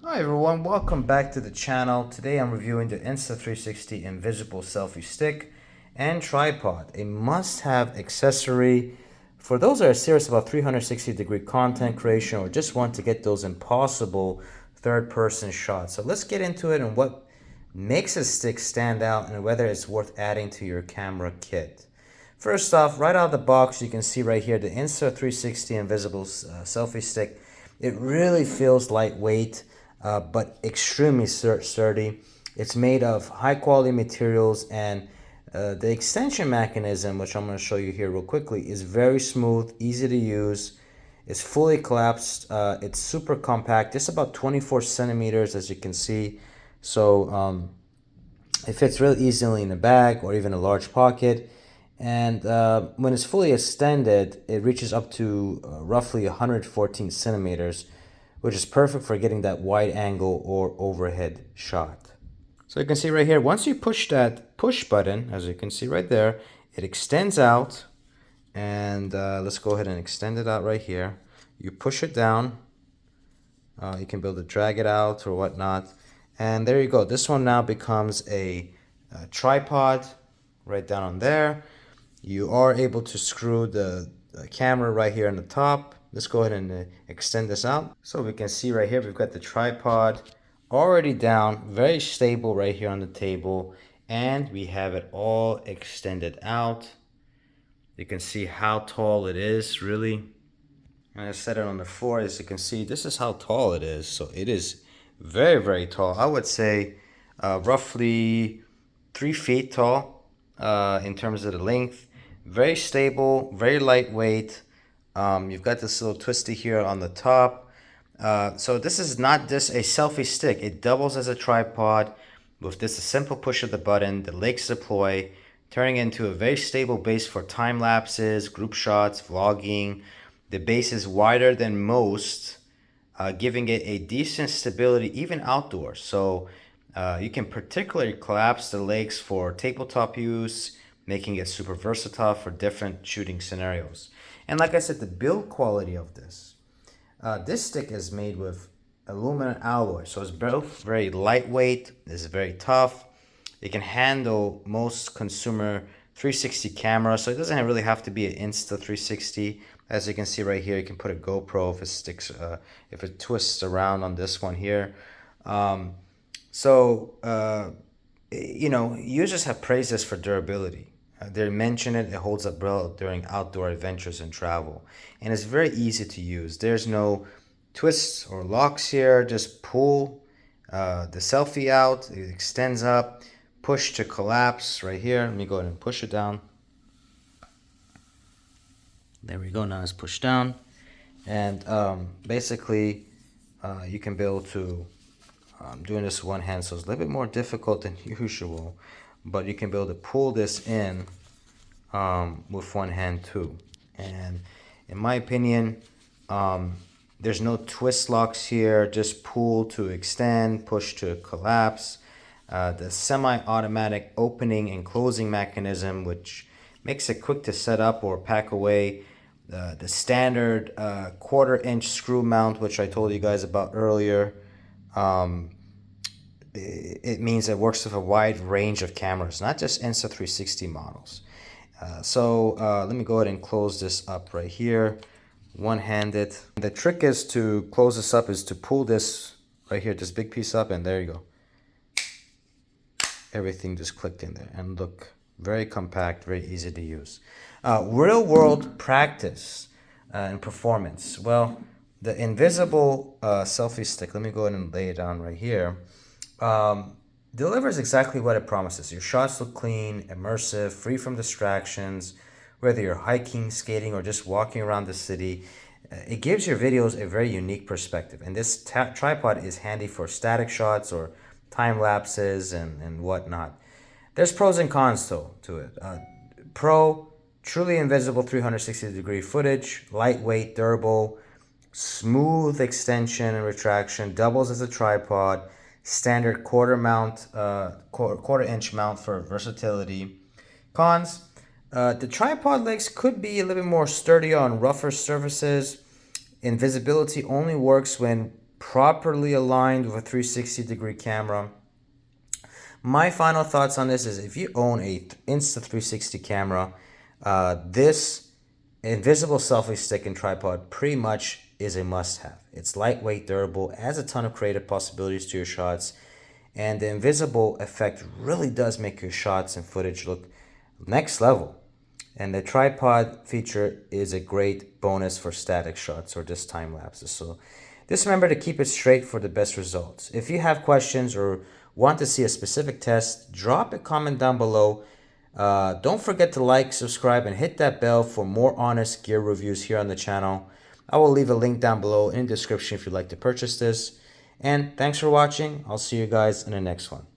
Hi everyone, welcome back to the channel. Today I'm reviewing the Insta360 Invisible Selfie Stick and Tripod, a must-have accessory for those that are serious about 360-degree content creation or just want to get those impossible third-person shots. So let's get into it and what makes a stick stand out and whether it's worth adding to your camera kit. First off, right out of the box, you can see right here the Insta360 Invisible Selfie Stick. It really feels lightweight, but extremely sturdy. It's made of high quality materials, and the extension mechanism, which I'm going to show you here real quickly, is very smooth, easy to use. It's fully collapsed. It's super compact, just about 24 centimeters, as you can see. So it fits really easily in a bag or even a large pocket. And when it's fully extended, it reaches up to roughly 114 centimeters, which is perfect for getting that wide angle or overhead shot. So you can see right here, once you push that push button, as you can see right there, it extends out. And let's go ahead and extend it out right here. You push it down. You can be able to drag it out or whatnot. And there you go. This one now becomes a tripod right down on there. You are able to screw the camera right here on the top. Let's go ahead and extend this out. So we can see right here, we've got the tripod already down, very stable right here on the table. And we have it all extended out. You can see how tall it is, really. And I set it on the floor. As you can see, this is how tall it is. So it is very, very tall. I would say roughly 3 feet tall in terms of the length. Very stable, very lightweight. You've got this little twisty here on the top. So this is not just a selfie stick. It doubles as a tripod with just a simple push of the button, the legs deploy, turning into a very stable base for time lapses, group shots, vlogging. The base is wider than most, giving it a decent stability even outdoors. So you can particularly collapse the legs for tabletop use, making it super versatile for different shooting scenarios. And like I said, the build quality of this stick is made with aluminum alloy. So it's both very lightweight, it's very tough. It can handle most consumer 360 cameras, so it doesn't really have to be an Insta360. As you can see right here, you can put a GoPro if it sticks, if it twists around on this one here. Users have praised this for durability. They mention it holds up well during outdoor adventures and travel. And it's very easy to use. There's no twists or locks here. Just pull the selfie out. It extends up. Push to collapse right here. Let me go ahead and push it down. There we go. Now it's pushed down. And basically, you can be able to, doing this one hand, so it's a little bit more difficult than usual. But you can be able to pull this in with one hand too. And in my opinion, there's no twist locks here. Just pull to extend, push to collapse. The semi-automatic opening and closing mechanism, which makes it quick to set up or pack away. The standard 1/4-inch screw mount, which I told you guys about earlier. It means it works with a wide range of cameras, not just Insta360 models. Let me go ahead and close this up right here, one-handed. The trick is to close this up is to pull this right here, this big piece up, and there you go. Everything just clicked in there, and look, very compact, very easy to use. Real-world practice and performance. Well, the Invisible Selfie Stick, let me go ahead and lay it down right here. Delivers exactly what it promises. Your shots look clean, immersive, free from distractions, whether you're hiking, skating, or just walking around the city. It gives your videos a very unique perspective. And this tripod is handy for static shots or time lapses and whatnot. There's pros and cons though to it. Pro, truly invisible 360-degree footage, lightweight, durable, smooth extension and retraction, doubles as a tripod, standard 1/4-inch mount for versatility. Cons, the tripod legs could be a little bit more sturdy on rougher surfaces. Invisibility only works when properly aligned with a 360-degree camera. My final thoughts on this is if you own a Insta360 camera, this Invisible Selfie Stick and Tripod pretty much is a must-have. It's lightweight, durable, adds a ton of creative possibilities to your shots, and the invisible effect really does make your shots and footage look next level. And the tripod feature is a great bonus for static shots or just time lapses. So just remember to keep it straight for the best results. If you have questions or want to see a specific test, drop a comment down below. Don't forget to like, subscribe, and hit that bell for more honest gear reviews here on the channel. I will leave a link down below in the description if you'd like to purchase this. And thanks for watching. I'll see you guys in the next one.